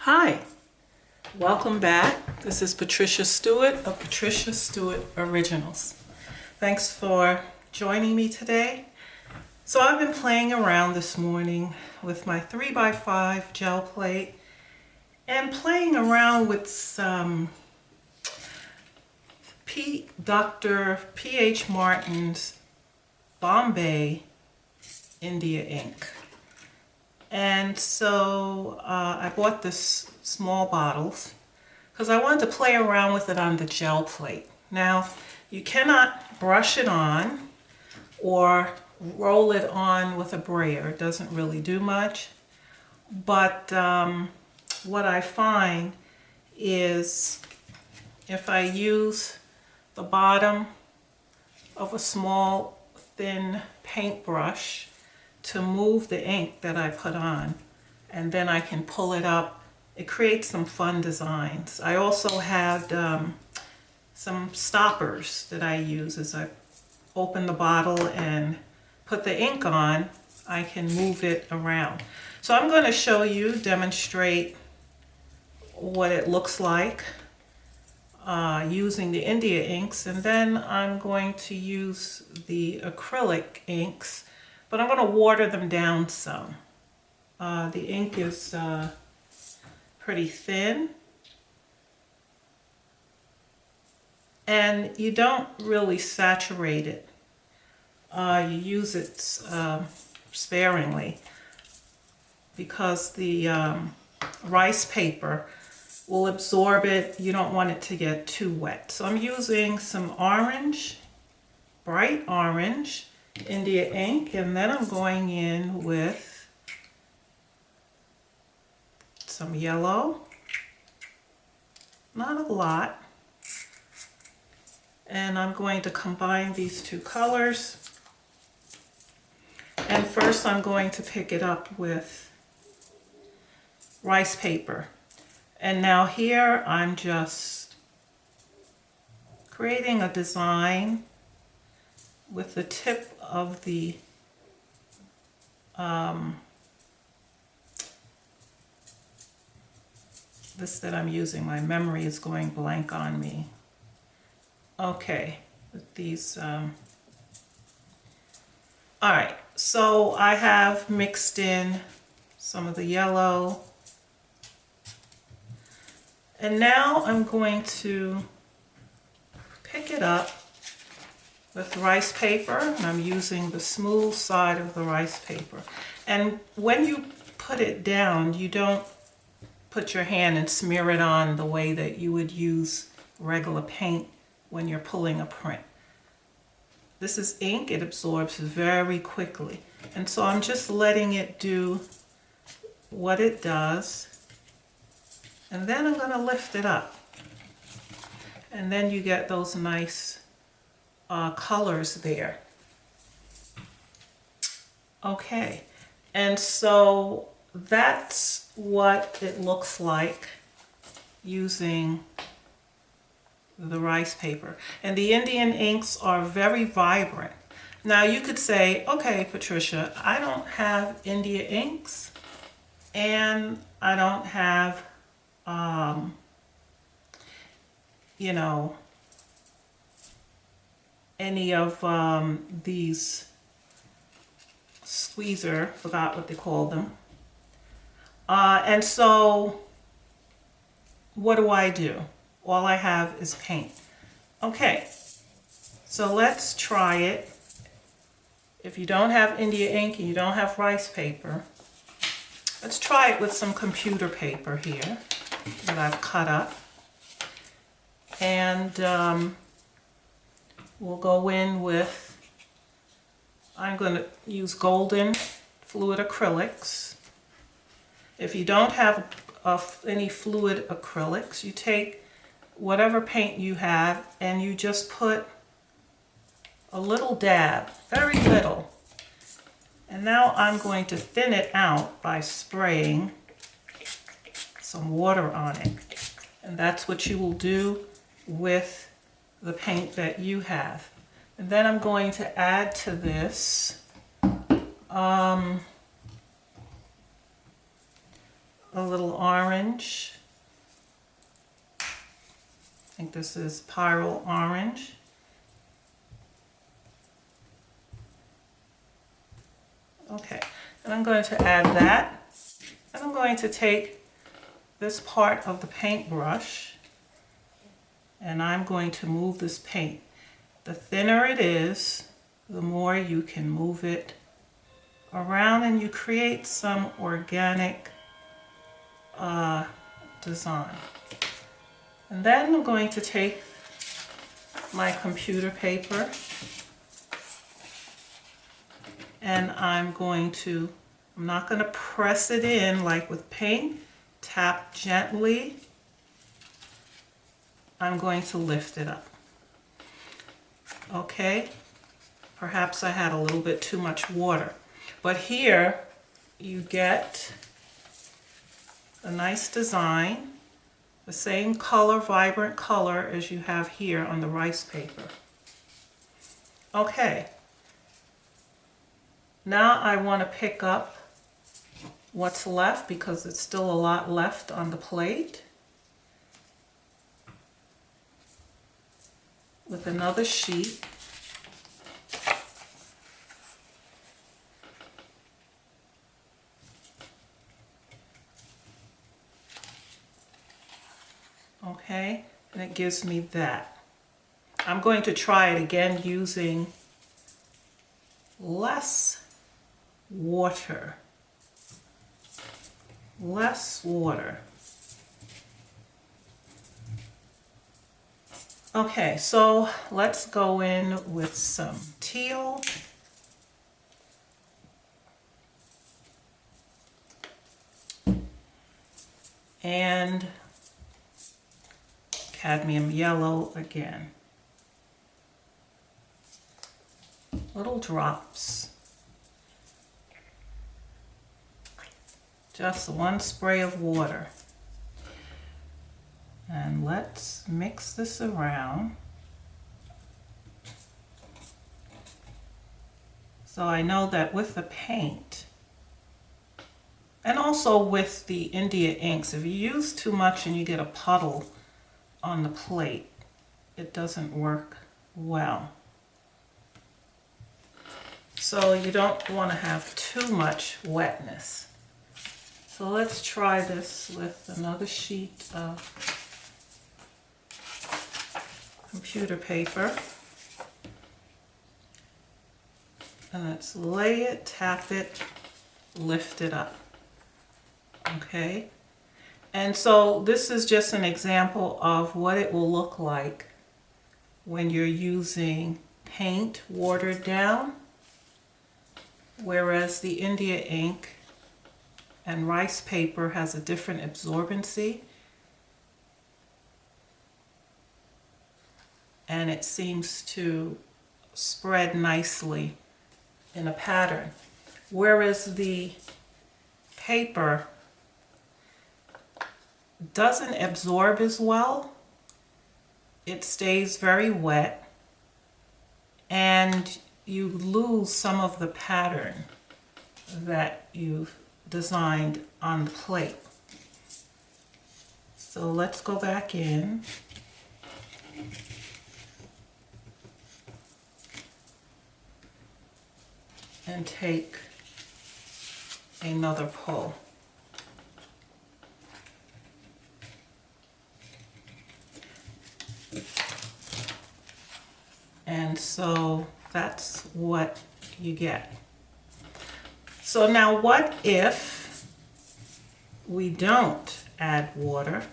Hi, welcome back. This is Patricia Stuart of Patricia Stuart Originals. Thanks for joining me today. So I've been playing around this morning with my 3x5 gel plate and playing around with some Dr. P.H. Martin's Bombay India ink. And so I bought this small bottles because I wanted to play around with it on the gel plate. Now, you cannot brush it on or roll it on with a brayer. It doesn't really do much. But what I find is if I use the bottom of a small thin paintbrush to move the ink that I put on, and then I can pull it up, it creates some fun designs. I also had some stoppers that I use. As I open the bottle and put the ink on, I can move it around. So I'm going to demonstrate what it looks like using the India inks, and then I'm going to use the acrylic inks, but I'm going to water them down some. The ink is pretty thin, and you don't really saturate it. You use it sparingly because the rice paper will absorb it. You don't want it to get too wet. So I'm using some orange, bright orange India ink, and then I'm going in with some yellow, not a lot, and I'm going to combine these two colors. And first I'm going to pick it up with rice paper. And now here I'm just creating a design with the tip of the this that I'm using. My memory is going blank on me. Okay, with these all right, so I have mixed in some of the yellow, and now I'm going to pick it up with rice paper, and I'm using the smooth side of the rice paper. And when you put it down, you don't put your hand and smear it on the way that you would use regular paint when you're pulling a print. This is ink, it absorbs very quickly. And so I'm just letting it do what it does. And then I'm going to lift it up. And then you get those nice colors there. Okay, and so that's what it looks like using the rice paper. And the Indian inks are very vibrant. Now you could say, okay, Patricia, I don't have India inks and I don't have, you know, any of these squeezer, forgot what they call them. And so what do? All I have is paint. Okay, so let's try it. If you don't have India ink and you don't have rice paper, let's try it with some computer paper here that I've cut up. And we'll go in with, I'm going to use golden fluid acrylics. If you don't have any fluid acrylics, you take whatever paint you have and you just put a little dab, very little. And now I'm going to thin it out by spraying some water on it. And that's what you will do with the paint that you have. And then I'm going to add to this a little orange. I think this is Pyro Orange. Okay, and I'm going to add that. And I'm going to take this part of the paintbrush and I'm going to move this paint. The thinner it is, the more you can move it around and you create some organic design. And then I'm going to take my computer paper and I'm not going to press it in like with paint. Tap gently. I'm going to lift it up. Okay, perhaps I had a little bit too much water, but here you get a nice design, the same color, vibrant color as you have here on the rice paper. Okay, now I want to pick up what's left because it's still a lot left on the plate with another sheet. Okay, and it gives me that. I'm going to try it again using less water. Less water. Okay, so let's go in with some teal. And cadmium yellow again. Little drops. Just one spray of water. And let's mix this around. So I know that with the paint, and also with the India inks, if you use too much and you get a puddle on the plate, it doesn't work well. So you don't want to have too much wetness. So let's try this with another sheet of computer paper. And let's lay it, tap it, lift it up. Okay? And so this is just an example of what it will look like when you're using paint watered down, whereas the India ink and rice paper has a different absorbency. And it seems to spread nicely in a pattern. Whereas the paper doesn't absorb as well. It stays very wet and you lose some of the pattern that you've designed on the plate. So let's go back in. And take another pull. And so that's what you get. So now what if we don't add water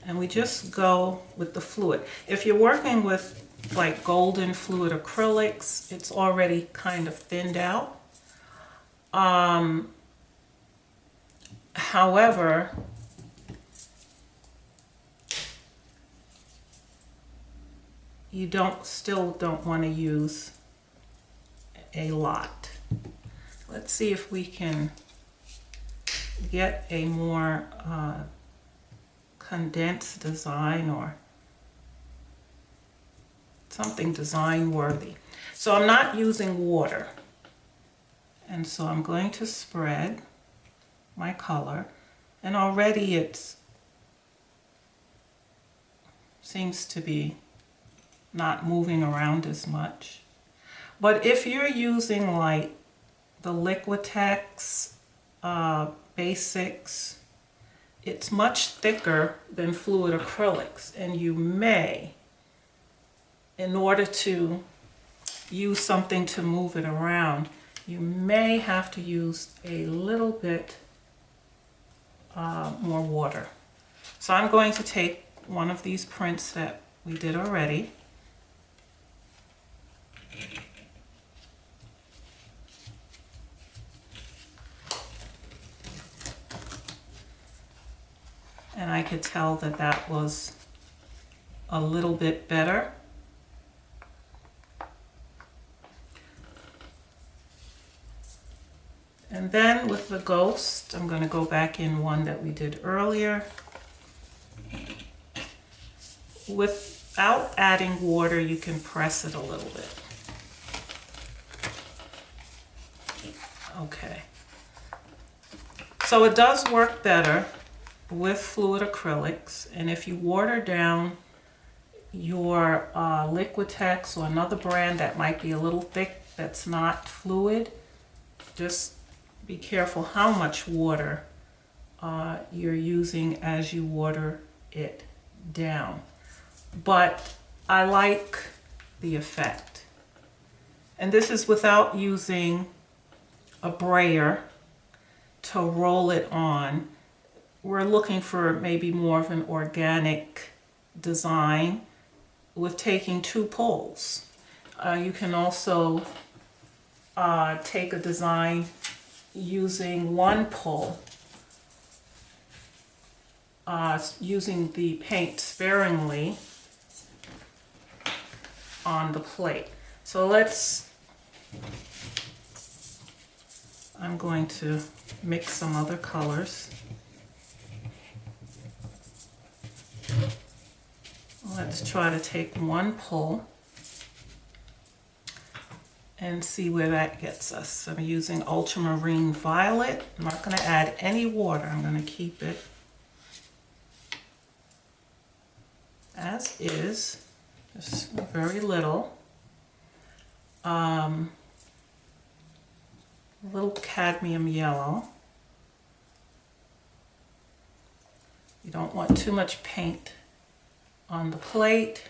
and we just go with the fluid? If you're working with like golden fluid acrylics, it's already kind of thinned out. However, you still don't want to use a lot. Let's see if we can get a more condensed design or something design worthy. So I'm not using water. And so I'm going to spread my color. And already it seems to be not moving around as much. But if you're using like the Liquitex Basics, it's much thicker than fluid acrylics, and you may, in order to use something to move it around, you may have to use a little bit more water. So I'm going to take one of these prints that we did already, and I could tell that that was a little bit better. And then with the ghost, I'm going to go back in one that we did earlier. Without adding water, you can press it a little bit. Okay. So it does work better with fluid acrylics, and if you water down your Liquitex or another brand that might be a little thick that's not fluid, just be careful how much water you're using as you water it down. But I like the effect. And this is without using a brayer to roll it on. We're looking for maybe more of an organic design with taking 2 pulls. You can also take a design using 1 pull, using the paint sparingly on the plate. So I'm going to mix some other colors. Let's try to take 1 pull and see where that gets us. So I'm using ultramarine violet. I'm not going to add any water. I'm going to keep it as is, just very little. A little cadmium yellow. You don't want too much paint on the plate,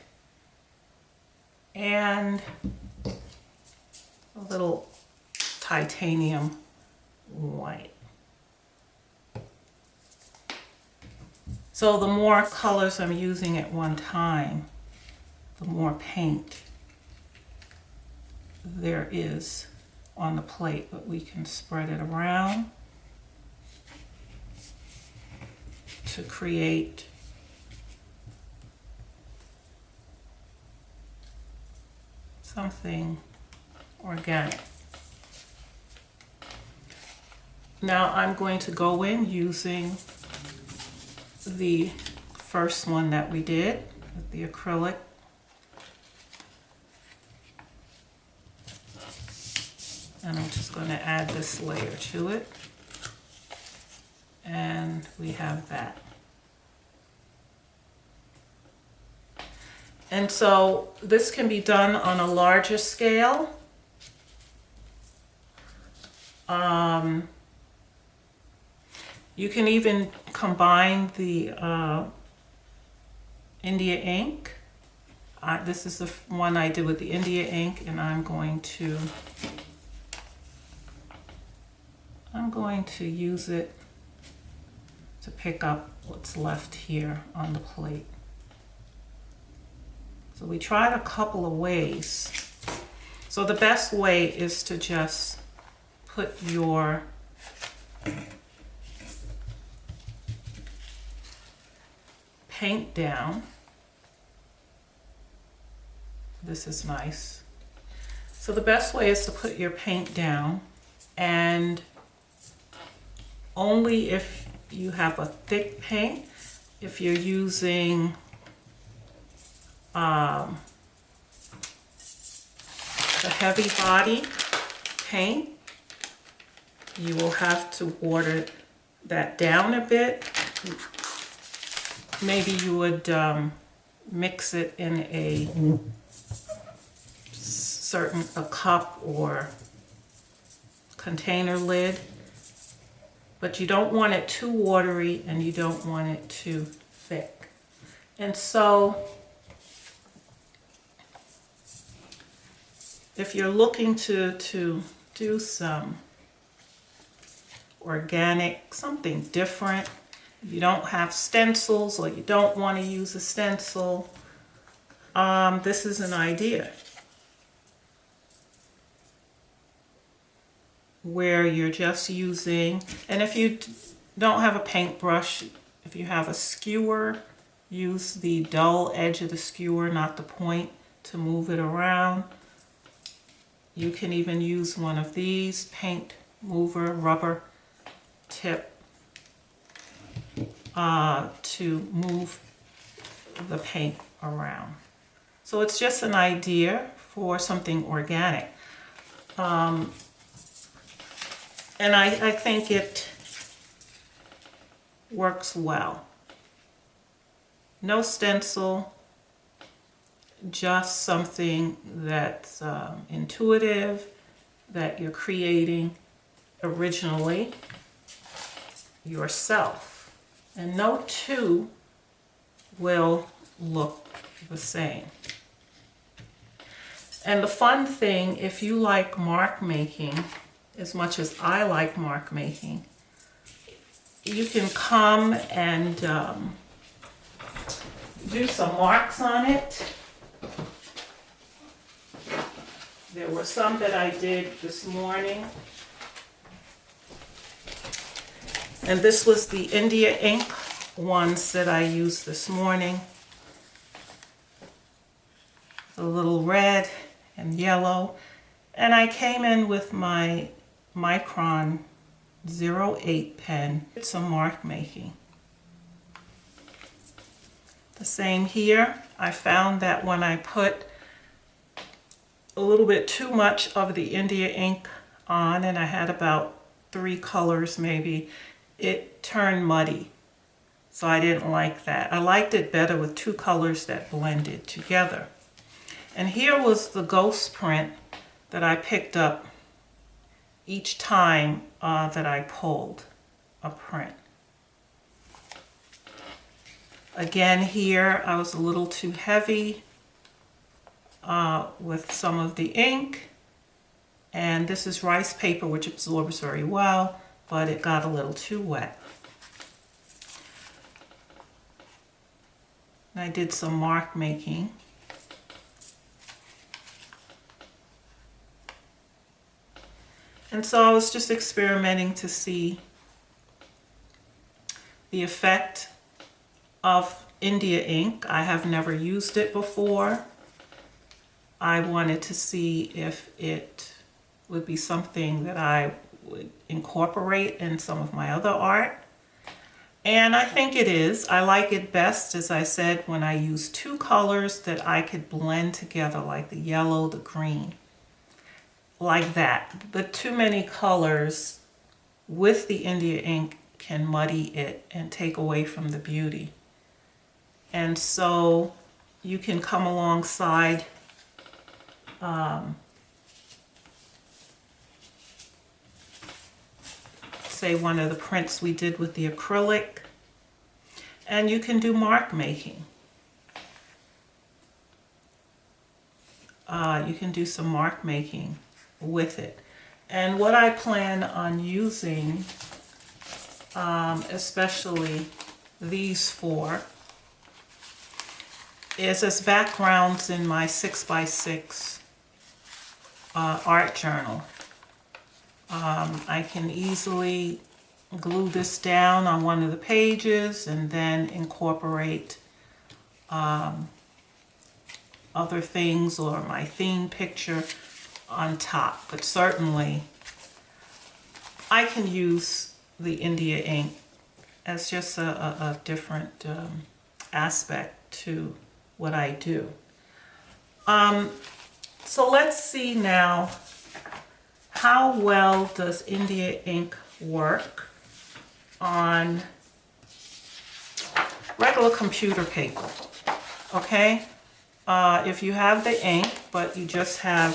and a little titanium white. So the more colors I'm using at one time, the more paint there is on the plate, but we can spread it around to create something organic. Now I'm going to go in using the first one that we did with the acrylic. And I'm just going to add this layer to it. And we have that. And so this can be done on a larger scale. You can even combine the India ink. This is the one I did with the India ink, and I'm going to use it to pick up what's left here on the plate. So we tried a couple of ways. So the best way is to just put your paint down. This is nice. So the best way is to put your paint down, and only if you have a thick paint, if you're using the heavy body paint, you will have to water that down a bit, maybe you would mix it in a cup or container lid, but you don't want it too watery and you don't want it too thick. And so if you're looking to do some organic, something different, you don't have stencils or you don't want to use a stencil, this is an idea where you're just using, and if you don't have a paintbrush, if you have a skewer, use the dull edge of the skewer, not the point, to move it around. You can even use one of these paint mover rubber tip to move the paint around. So it's just an idea for something organic. And I think it works well. No stencil, just something that's intuitive, that you're creating originally yourself. And no two will look the same. And the fun thing, if you like mark making as much as I like mark making, you can come and do some marks on it. There were some that I did this morning. And this was the India ink ones that I used this morning. A little red and yellow. And I came in with my Micron 08 pen. Did some mark making. The same here. I found that when I put a little bit too much of the India ink on, and I had about 3 colors maybe, it turned muddy. So I didn't like that. I liked it better with 2 colors that blended together. And here was the ghost print that I picked up each time that I pulled a print. Again, here I was a little too heavy with some of the ink, and this is rice paper, which absorbs very well, but it got a little too wet. And I did some mark making. And so I was just experimenting to see the effect of India ink. I have never used it before. I wanted to see if it would be something that I would incorporate in some of my other art. And I think it is. I like it best, as I said, when I use 2 colors that I could blend together, like the yellow, the green, like that. But too many colors with the India ink can muddy it and take away from the beauty. And so you can come alongside say one of the prints we did with the acrylic, and you can do mark making. You can do some mark making with it. And what I plan on using, especially these 4, is as backgrounds in my 6x6 art journal. I can easily glue this down on one of the pages and then incorporate other things or my theme picture on top. But certainly I can use the India ink as just a different aspect to what I do. So let's see now, how well does India ink work on regular computer paper, okay? If you have the ink, but you just have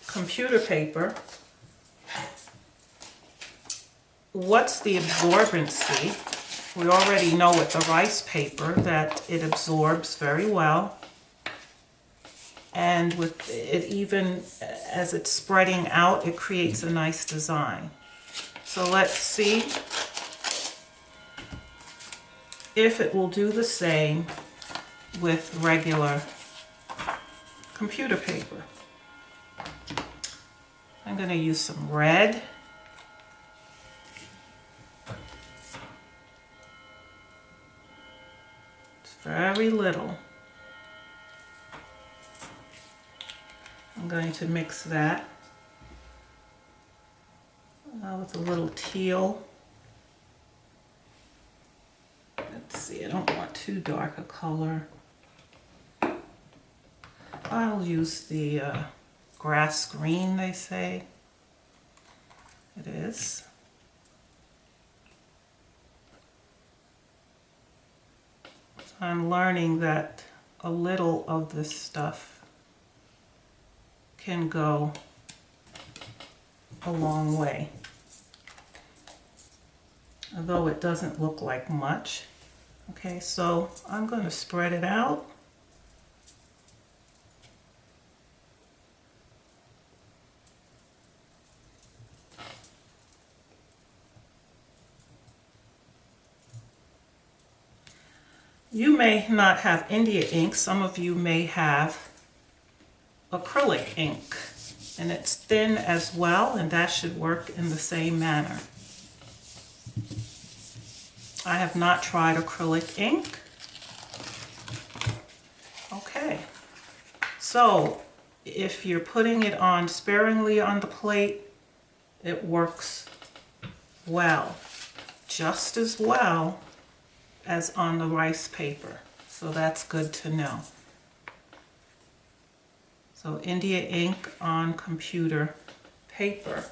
computer paper, what's the absorbency? We already know with the rice paper that it absorbs very well. And with it, even as it's spreading out, it creates a nice design. So let's see if it will do the same with regular computer paper. I'm going to use some red. It's very little. I'm going to mix that with a little teal. Let's see, I don't want too dark a color. I'll use the grass green, they say. It is. I'm learning that a little of this stuff can go a long way. Although it doesn't look like much. Okay, so I'm going to spread it out. You may not have India ink. Some of you may have acrylic ink, and it's thin as well, and that should work in the same manner. I have not tried acrylic ink. Okay, so if you're putting it on sparingly on the plate, it works well, just as well as on the rice paper. So that's good to know. So India ink on computer paper.